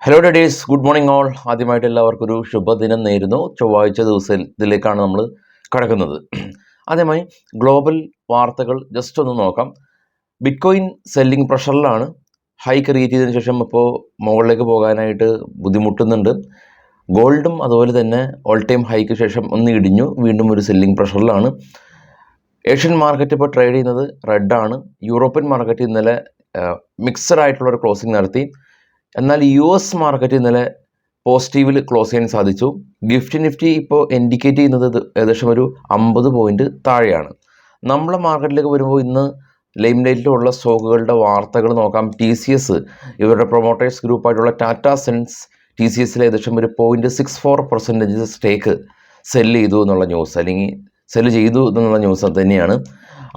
Hello ഡേഡീസ്, good morning all. ആദ്യമായിട്ട് എല്ലാവർക്കും ഒരു ശുഭദിനം നേരുന്നു. ചൊവ്വാഴ്ച ദിവസത്തിലേക്കാണ് നമ്മൾ കടക്കുന്നത്. ആദ്യമായി ഗ്ലോബൽ വാർത്തകൾ ജസ്റ്റ് ഒന്ന് നോക്കാം. ബിറ്റ്കോയിൻ സെല്ലിംഗ് പ്രഷറിലാണ്. ഹൈ ക്രിയേറ്റ് ചെയ്തതിനു ശേഷം ഇപ്പോൾ മുകളിലേക്ക് പോകാനായിട്ട് ബുദ്ധിമുട്ടുന്നുണ്ട്. ഗോൾഡും അതുപോലെ തന്നെ ഓൾ ടൈം ഹൈക്ക് ശേഷം ഒന്ന് ഇടിഞ്ഞു, വീണ്ടും ഒരു സെല്ലിംഗ് പ്രഷറിലാണ്. ഏഷ്യൻ മാർക്കറ്റ് ഇപ്പോൾ ട്രേഡ് ചെയ്യുന്നത് റെഡാണ്. യൂറോപ്യൻ മാർക്കറ്റ് ഇന്നലെ മിക്സഡ് ആയിട്ടുള്ളൊരു ക്ലോസിംഗ് നടത്തി. എന്നാൽ US മാർക്കറ്റ് ഇന്നലെ പോസിറ്റീവിൽ ക്ലോസ് ചെയ്യാൻ സാധിച്ചു. നിഫ്റ്റി ഇപ്പോൾ ഇൻഡിക്കേറ്റ് ചെയ്യുന്നത് ഏകദേശം ഒരു 50 പോയിന്റ് താഴെയാണ്. നമ്മളെ മാർക്കറ്റിലേക്ക് വരുമ്പോൾ ഇന്ന് ലൈം ലൈറ്റിലുള്ള സ്റ്റോക്കുകളുടെ വാർത്തകൾ നോക്കാം. TCS ഇവരുടെ പ്രൊമോട്ടേഴ്സ് ഗ്രൂപ്പായിട്ടുള്ള ടാറ്റ സെൻസ് TCSൽ ഏകദേശം ഒരു 0.64% സ്റ്റേക്ക് സെല്ല് ചെയ്തു എന്നുള്ള ന്യൂസ്, അല്ലെങ്കിൽ സെല്ല് ചെയ്തു എന്നുള്ള ന്യൂസ് തന്നെയാണ്.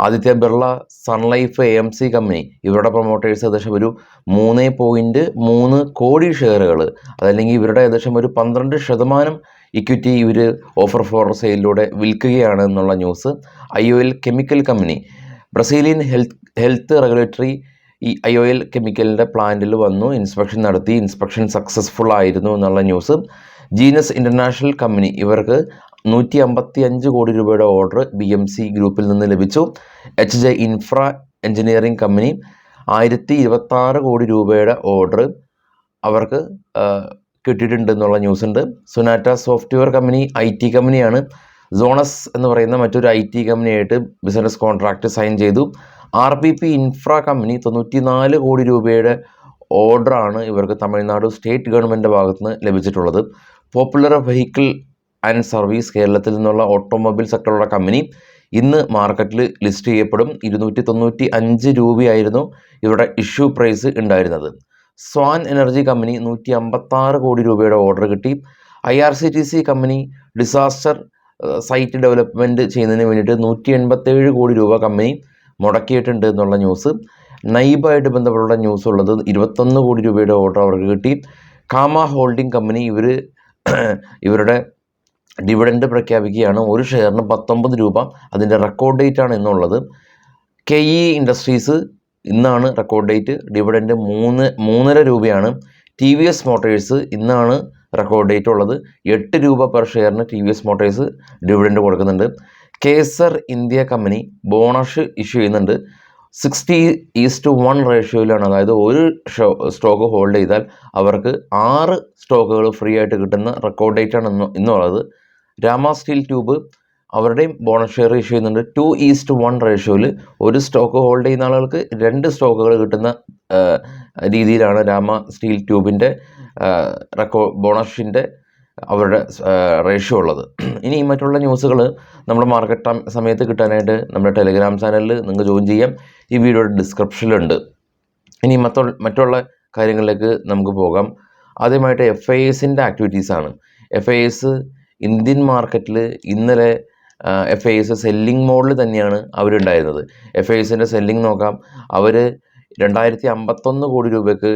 Aditya Birla Sun Life AMC company ഇവരുടെ പ്രൊമോട്ടേഴ്സ് ഏകദേശം ഒരു 3.3 കോടി ഷെയറുകൾ, അതല്ലെങ്കിൽ ഇവരുടെ ഏകദേശം ഒരു 12% ഇക്വിറ്റി ഇവർ ഓഫർ ഫോർ സെയിലിലൂടെ വിൽക്കുകയാണ് എന്നുള്ള news. IOL chemical company Brazilian health regulatory ഈ IOL കെമിക്കലിൻ്റെ പ്ലാന്റിൽ വന്നു, ഇൻസ്പെക്ഷൻ നടത്തി, ഇൻസ്പെക്ഷൻ സക്സസ്ഫുൾ ആയിരുന്നു എന്നുള്ള ന്യൂസ്. ജീനസ് ഇൻ്റർനാഷണൽ കമ്പനി ഇവർക്ക് 155 കോടി രൂപയുടെ ഓർഡർ BMC ഗ്രൂപ്പിൽ നിന്ന് ലഭിച്ചു. HJ ഇൻഫ്ര എഞ്ചിനീയറിംഗ് കമ്പനി 1026 കോടി രൂപയുടെ ഓർഡർ അവർക്ക് കിട്ടിയിട്ടുണ്ട് എന്നുള്ള ന്യൂസ് ഉണ്ട്. സൊനാറ്റ സോഫ്റ്റ്വെയർ കമ്പനി IT കമ്പനിയാണ്. സോണസ് എന്ന് പറയുന്ന മറ്റൊരു IT കമ്പനിയായിട്ട് ബിസിനസ് കോൺട്രാക്റ്റ് സൈൻ ചെയ്തു. RPP ഇൻഫ്ര കമ്പനി 94 കോടി രൂപയുടെ ഓർഡറാണ് ഇവർക്ക് തമിഴ്നാട് സ്റ്റേറ്റ് ഗവൺമെൻറ്റിൻ്റെ ഭാഗത്ത് നിന്ന് ലഭിച്ചിട്ടുള്ളത്. പോപ്പുലർ വെഹിക്കിൾ ആൻഡ് സർവീസ് കേരളത്തിൽ നിന്നുള്ള ഓട്ടോമൊബൈൽ സെക്ടറുള്ള കമ്പനി ഇന്ന് മാർക്കറ്റിൽ ലിസ്റ്റ് ചെയ്യപ്പെടും. 295 രൂപയായിരുന്നു ഇവരുടെ ഇഷ്യൂ പ്രൈസ് ഉണ്ടായിരുന്നത്. സ്വാൻ എനർജി കമ്പനി 156 കോടി രൂപയുടെ ഓർഡർ കിട്ടി. IRCTC company disaster site development ചെയ്യുന്നതിന് വേണ്ടിയിട്ട് 187 കോടി രൂപ കമ്പനി മുടക്കിയിട്ടുണ്ട് എന്നുള്ള ന്യൂസ്. നൈബായിട്ട് ബന്ധപ്പെട്ടുള്ള ന്യൂസ് ഉള്ളത് 21 കോടി രൂപയുടെ ഓർഡർ അവർക്ക് കിട്ടി. കാമ ഹോൾഡിംഗ് കമ്പനി ഇവരുടെ ഡിവിഡൻഡ് പ്രഖ്യാപിക്കുകയാണ്. ഒരു ഷെയറിന് 19 രൂപ, അതിൻ്റെ റെക്കോർഡ് ഡേറ്റ് ആണ് എന്നുള്ളത്. KE ഇൻഡസ്ട്രീസ് ഇന്നാണ് റെക്കോർഡ് ഡേറ്റ്, ഡിവിഡൻഡ് 3.5 രൂപയാണ്. TVS മോട്ടോഴ്സ് ഇന്നാണ് റെക്കോർഡ് ഡേറ്റ് ഉള്ളത്. 8 രൂപ പെർ ഷെയറിന് TVS മോട്ടോഴ്സ് ഡിവിഡൻഡ് കൊടുക്കുന്നുണ്ട്. കേസർ ഇന്ത്യ കമ്പനി ബോണസ് ഇഷ്യൂ ചെയ്യുന്നുണ്ട്. 60:1 റേഷ്യോയിലാണ്, അതായത് ഒരു സ്റ്റോക്ക് ഹോൾഡ് ചെയ്താൽ അവർക്ക് 6 സ്റ്റോക്കുകൾ ഫ്രീ ആയിട്ട് കിട്ടുന്ന റെക്കോർഡ് ഡേറ്റ് ആണ് ഇന്നുള്ളത്. രാമ സ്റ്റീൽ ട്യൂബ് അവരുടെയും ബോണസ് ഷെയർ ഇഷ്യൂ ചെയ്യുന്നുണ്ട്. 2:1 റേഷ്യോയിൽ ഒരു സ്റ്റോക്ക് ഹോൾഡ് ചെയ്യുന്ന ആളുകൾക്ക് 2 സ്റ്റോക്കുകൾ കിട്ടുന്ന രീതിയിലാണ് രാമ സ്റ്റീൽ ട്യൂബിൻ്റെ ബോണസിൻ്റെ അവരുടെ റേഷ്യോ ഉള്ളത്. ഇനി മറ്റുള്ള ന്യൂസുകൾ നമ്മുടെ മാർക്കറ്റ് സമയത്ത് കിട്ടാനായിട്ട് നമ്മുടെ ടെലിഗ്രാം ചാനലിൽ നിങ്ങൾക്ക് ജോയിൻ ചെയ്യാം. ഈ വീഡിയോയുടെ ഡിസ്ക്രിപ്ഷനിലുണ്ട്. ഇനി മറ്റുള്ള കാര്യങ്ങളിലേക്ക് നമുക്ക് പോകാം. ആദ്യമായിട്ട് FISൻ്റെ ആക്ടിവിറ്റീസാണ്. FIS ഇന്ത്യൻ മാർക്കറ്റിൽ ഇന്നലെ FIS സെല്ലിംഗ് മോഡിൽ തന്നെയാണ് അവരുണ്ടായിരുന്നത്. FISൻ്റെ സെല്ലിംഗ് നോക്കാം. അവർ 2051 കോടി രൂപയ്ക്ക്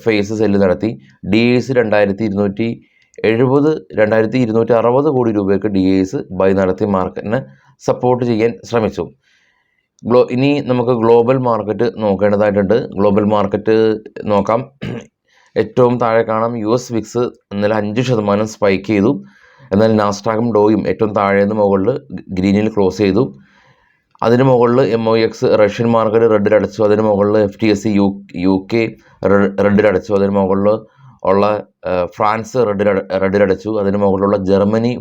FIS സെല്ല് നടത്തി. DIS 2260 കോടി രൂപയ്ക്ക് DIS ബൈ നടത്തി മാർക്കറ്റിനെ സപ്പോർട്ട് ചെയ്യാൻ ശ്രമിച്ചു. ഇനി നമുക്ക് ഗ്ലോബൽ മാർക്കറ്റ് നോക്കേണ്ടതായിട്ടുണ്ട്. ഗ്ലോബൽ മാർക്കറ്റ് നോക്കാം. ഏറ്റവും താഴെ കാണാം US വിക്സ് ഇന്നലെ 5% സ്പൈക്ക് ചെയ്തു. എന്നാൽ നാസ്ഡാക്കും ഡോയും ഏറ്റവും താഴേന്ന് മുകളിൽ ഗ്രീനിൽ ക്ലോസ് ചെയ്തു. അതിന് മുകളിൽ MOX റഷ്യൻ മാർക്കറ്റ് റെഡിലടച്ചു. അതിന് മുകളിൽ FTSE UK റെഡിലടച്ചു. അതിന് മുകളിൽ ഉള്ള ഫ്രാൻസ് റെഡിലടച്ചു. അതിന് മുകളിലുള്ള ജർമ്മനി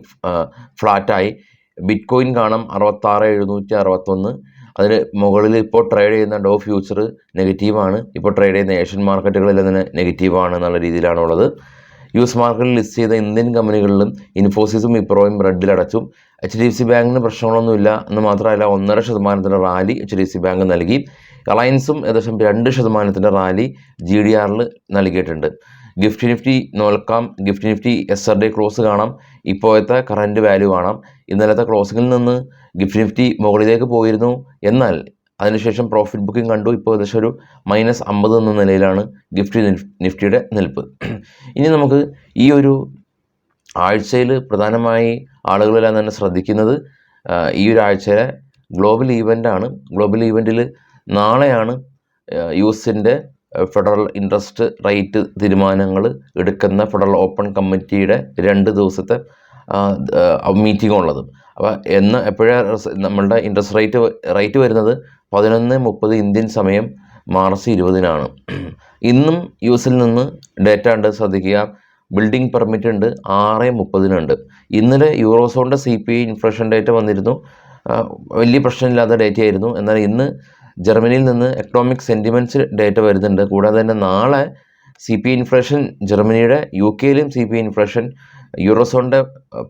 ഫ്ലാറ്റായി. ബിറ്റ്കോയിൻ കാണാം 66,761. അതിന് മുകളിൽ ഇപ്പോൾ ട്രേഡ് ചെയ്യുന്ന ഡോ ഫ്യൂച്ചർ നെഗറ്റീവാണ്. ഇപ്പോൾ ട്രേഡ് ചെയ്യുന്ന ഏഷ്യൻ മാർക്കറ്റുകളിൽ തന്നെ നെഗറ്റീവാണ് എന്നുള്ള രീതിയിലാണുള്ളത്. US മാർക്കറ്റിൽ ലിസ്റ്റ് ചെയ്ത ഇന്ത്യൻ കമ്പനികളിലും ഇൻഫോസിസും വിപ്രോയും റെഡിലടച്ചു. HDFC ബാങ്കിന് പ്രശ്നങ്ങളൊന്നുമില്ല എന്ന് മാത്രമല്ല 1.5% റാലി HDFC ബാങ്ക് നൽകി. അലയൻസും ഏകദേശം 2% റാലി GDRൽ നൽകിയിട്ടുണ്ട്. നിഫ്റ്റി നോക്കാം. നിഫ്റ്റി യെസ്റ്റർഡേ ക്ലോസ് കാണാം. ഇപ്പോഴത്തെ കറൻറ്റ് വാല്യൂ കാണാം. ഇന്നലത്തെ ക്ലോസിങ്ങിൽ നിന്ന് നിഫ്റ്റി മുകളിലേക്ക് പോയിരുന്നു. എന്നാൽ അതിനുശേഷം പ്രോഫിറ്റ് ബുക്കിംഗ് കണ്ടു. ഇപ്പോൾ ഏകദേശം ഒരു -50 എന്ന നിലയിലാണ് നിഫ്റ്റിയുടെ നിൽപ്പ്. ഇനി നമുക്ക് ഈ ഒരു ആഴ്ചയിൽ പ്രധാനമായി ആളുകളെല്ലാം തന്നെ ശ്രദ്ധിക്കുന്നത് ഈ ഒരു ആഴ്ചയിലെ ഗ്ലോബൽ ഈവൻ്റാണ്. ഗ്ലോബൽ ഈവൻറ്റിൽ നാളെയാണ് USൻ്റെ ഫെഡറൽ ഇൻട്രസ്റ്റ് റേറ്റ് തീരുമാനങ്ങൾ എടുക്കുന്ന ഫെഡറൽ ഓപ്പൺ കമ്മിറ്റിയുടെ 2 ദിവസത്തെ മീറ്റിംഗ് ഉള്ളത്. അപ്പോൾ എപ്പോഴാണ് നമ്മളുടെ ഇൻട്രസ്റ്റ് റേറ്റ് വരുന്നത്? 11:30 ഇന്ത്യൻ സമയം മാർച്ച് 20-നാണ്. ഇന്നും യു.എസിൽ നിന്ന് ഡേറ്റ ഉണ്ട്, ശ്രദ്ധിക്കുക. ബിൽഡിംഗ് പെർമിറ്റ് ഉണ്ട്, 6:30-നുണ്ട്. ഇന്നലെ യൂറോസോണിൻ്റെ CPI ഇൻഫ്ലേഷൻ ഡേറ്റ വന്നിരുന്നു, വലിയ പ്രശ്നമില്ലാത്ത ഡേറ്റയായിരുന്നു. എന്നാൽ ഇന്ന് ജർമ്മനിയിൽ നിന്ന് എക്കണോമിക് സെൻറ്റിമെൻറ്റ്സ് ഡേറ്റ വരുന്നുണ്ട്. കൂടാതെ തന്നെ നാളെ CPI ഇൻഫ്ലേഷൻ ജർമ്മനിയുടെ, UK-യിലും CPI ഇൻഫ്ലേഷൻ, യൂറോസോണിൻ്റെ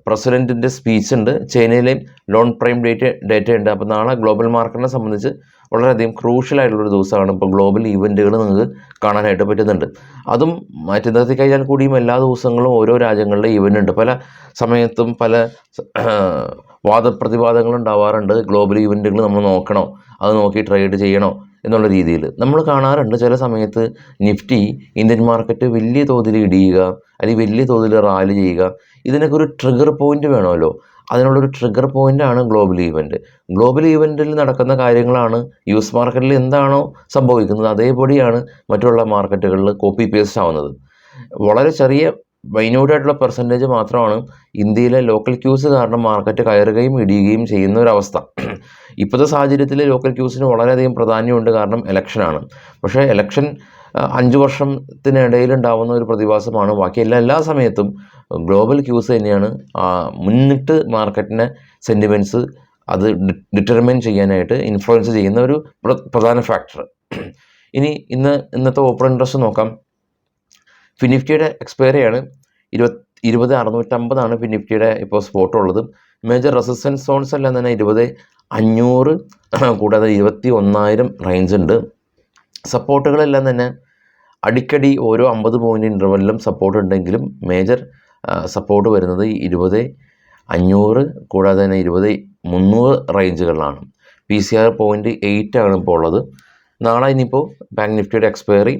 പ്രസിഡൻറ്റിൻ്റെ സ്പീച്ച് ഉണ്ട്, ചൈനയിലെയും ലോൺ പ്രൈം ഡേറ്റ ഉണ്ട്. അപ്പോൾ നാളെ ഗ്ലോബൽ മാർക്കറ്റിനെ സംബന്ധിച്ച് വളരെയധികം ക്രൂഷ്യലായിട്ടുള്ളൊരു ദിവസമാണ്. ഇപ്പോൾ ഗ്ലോബൽ ഇവൻറ്റുകൾ നിങ്ങൾക്ക് കാണാനായിട്ട് പറ്റുന്നുണ്ട്. അതും മാറ്റി നിർത്തി കഴിഞ്ഞാൽ കൂടിയും എല്ലാ ദിവസങ്ങളും ഓരോ രാജ്യങ്ങളുടെ ഇവൻ്റ് ഉണ്ട്. പല സമയത്തും പല വാദപ്രതിവാദങ്ങൾ ഉണ്ടാവാറുണ്ട്. ഗ്ലോബൽ ഇവൻറ്റുകൾ നമ്മൾ നോക്കണോ, അത് നോക്കി ട്രേഡ് ചെയ്യണോ എന്നുള്ള രീതിയിൽ നമ്മൾ കാണാറുണ്ട്. ചില സമയത്ത് നിഫ്റ്റി, ഇന്ത്യൻ മാർക്കറ്റ് വലിയ തോതിൽ ഇടിയുക അല്ലെങ്കിൽ വലിയ തോതിൽ റാലി ചെയ്യുക. ഇതിനൊക്കെ ഒരു ട്രിഗർ പോയിന്റ് വേണമല്ലോ. അതിനുള്ളൊരു ട്രിഗർ പോയിൻ്റാണ് ഗ്ലോബൽ ഈവൻറ്റ്. ഗ്ലോബൽ ഈവൻറ്റിൽ നടക്കുന്ന കാര്യങ്ങളാണ് US മാർക്കറ്റിൽ എന്താണോ സംഭവിക്കുന്നത് അതേപടിയാണ് മറ്റുള്ള മാർക്കറ്റുകളിൽ കോപ്പി പേസ്റ്റ് ആവുന്നത്. വളരെ ചെറിയ മൈന്യൂട്ടായിട്ടുള്ള പെർസെൻറ്റേജ് മാത്രമാണ് ഇന്ത്യയിലെ ലോക്കൽ ക്യൂസ് കാരണം മാർക്കറ്റ് കയറുകയും ഇടിയുകയും ചെയ്യുന്ന ഒരവസ്ഥ. ഇപ്പോഴത്തെ സാഹചര്യത്തിൽ ലോക്കൽ ക്യൂസിന് വളരെയധികം പ്രാധാന്യമുണ്ട്, കാരണം ഇലക്ഷനാണ്. പക്ഷേ ഇലക്ഷൻ 5 വർഷത്തിനിടയിൽ ഉണ്ടാകുന്ന ഒരു പ്രതിഭാസമാണ്. ബാക്കി എല്ലാ സമയത്തും ഗ്ലോബൽ ക്യൂസ് തന്നെയാണ് മുന്നിട്ട് മാർക്കറ്റിനെ സെൻറ്റിമെൻറ്റ്സ് അത് ഡിറ്റർമിൻ ചെയ്യാനായിട്ട് ഇൻഫ്ലുവൻസ് ചെയ്യുന്ന ഒരു പ്രധാന ഫാക്ടർ. ഇനി ഇന്നത്തെ ഓപ്പൺ ഇൻട്രസ്റ്റ് നോക്കാം. ഫിനിഫ്റ്റിയുടെ എക്സ്പയറിയാണ് 20,650 ഫിനിഫ്റ്റിയുടെ ഇപ്പോൾ സ്പോട്ട് ഉള്ളത്. മേജർ റെസിസ്റ്റൻസ് സോൺസ് എല്ലാം തന്നെ 20,500 കൂടാതെ 21,000 റേഞ്ച് ഉണ്ട്. സപ്പോർട്ടുകളെല്ലാം തന്നെ അടിക്കടി ഓരോ 50 പോയിൻ്റ് ഇൻ്റർവെല്ലിലും സപ്പോർട്ട് ഉണ്ടെങ്കിലും മേജർ സപ്പോർട്ട് വരുന്നത് 20,500 കൂടാതെ തന്നെ 20,300 റേഞ്ചുകളിലാണ്. PCR 0.8 ആണ് ഇപ്പോൾ ഉള്ളത്. നാളെ ഇനിയിപ്പോൾ ബാങ്ക് നിഫ്റ്റിയുടെ എക്സ്പയറി,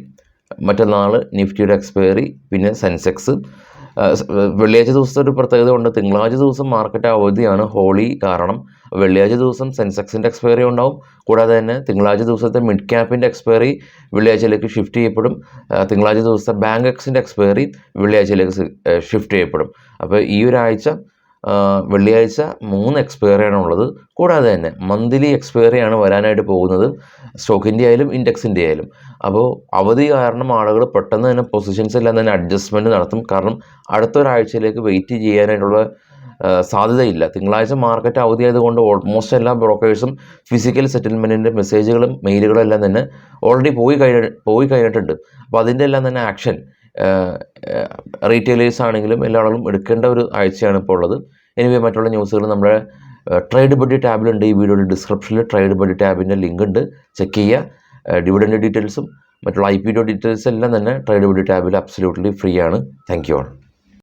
മറ്റന്നാൾ നിഫ്റ്റിയുടെ എക്സ്പയറി, പിന്നെ സെൻസെക്സ്. വെള്ളിയാഴ്ച ദിവസത്തെ ഒരു പ്രത്യേകത ഉണ്ട്. തിങ്കളാഴ്ച ദിവസം മാർക്കറ്റ് അവധിയാണ്, ഹോളി കാരണം. വെള്ളിയാഴ്ച ദിവസം സെൻസെക്സിൻ്റെ എക്സ്പയറി ഉണ്ടാവും. കൂടാതെ തന്നെ തിങ്കളാഴ്ച ദിവസത്തെ മിഡ് ക്യാപ്പിൻ്റെ എക്സ്പയറി വെള്ളിയാഴ്ചയിലേക്ക് ഷിഫ്റ്റ് ചെയ്യപ്പെടും. തിങ്കളാഴ്ച ദിവസത്തെ ബാങ്ക് എക്സിൻ്റെ എക്സ്പയറി വെള്ളിയാഴ്ചയിലേക്ക് ഷിഫ്റ്റ് ചെയ്യപ്പെടും. അപ്പോൾ ഈ ഒരാഴ്ച വെള്ളിയാഴ്ച 3 എക്സ്പയറിയാണ് ഉള്ളത്. കൂടാതെ തന്നെ മന്ത്ലി എക്സ്പയറിയാണ് വരാനായിട്ട് പോകുന്നത്, സ്റ്റോക്കിൻ്റെ ആയാലും ഇൻഡെക്സിൻ്റെ ആയാലും. അപ്പോൾ അവധി കാരണം ആളുകൾ പെട്ടെന്ന് തന്നെ പൊസിഷൻസ് എല്ലാം തന്നെ അഡ്ജസ്റ്റ്മെൻറ്റ് നടത്തും. കാരണം അടുത്തൊരാഴ്ചയിലേക്ക് വെയിറ്റ് ചെയ്യാനായിട്ടുള്ള സാധ്യതയില്ല. തിങ്കളാഴ്ച മാർക്കറ്റ് അവധി ആയതുകൊണ്ട് ഓൾമോസ്റ്റ് എല്ലാ ബ്രോക്കേഴ്സും ഫിസിക്കൽ സെറ്റിൽമെൻറ്റിൻ്റെ മെസ്സേജുകളും മെയിലുകളും എല്ലാം തന്നെ ഓൾറെഡി പോയി കഴിഞ്ഞിട്ടുണ്ട്. അപ്പോൾ അതിൻ്റെ എല്ലാം തന്നെ ആക്ഷൻ റീറ്റെയിലേഴ്സ് ആണെങ്കിലും എല്ലാ ആളുകളും എടുക്കേണ്ട ഒരു ആഴ്ചയാണ് ഇപ്പോൾ ഉള്ളത്. എനിവേ മറ്റുള്ള ന്യൂസുകൾ നമ്മുടെ ട്രേഡ് ബഡ്ഡി ടാബിലുണ്ട്. ഈ വീഡിയോയുടെ ഡിസ്ക്രിപ്ഷനിൽ ട്രേഡ് ബഡ്ഡി ടാബിൻ്റെ ലിങ്ക് ഉണ്ട്, ചെക്ക് ചെയ്യുക. ഡിവിഡൻഡ് ഡീറ്റെയിൽസും മറ്റുള്ള IPO ഡീറ്റെയിൽസ് എല്ലാം തന്നെ ട്രേഡ് ബഡ്ഡി ടാബിൽ അബ്സല്യൂട്ട്ലി ഫ്രീ ആണ്. Thank you all.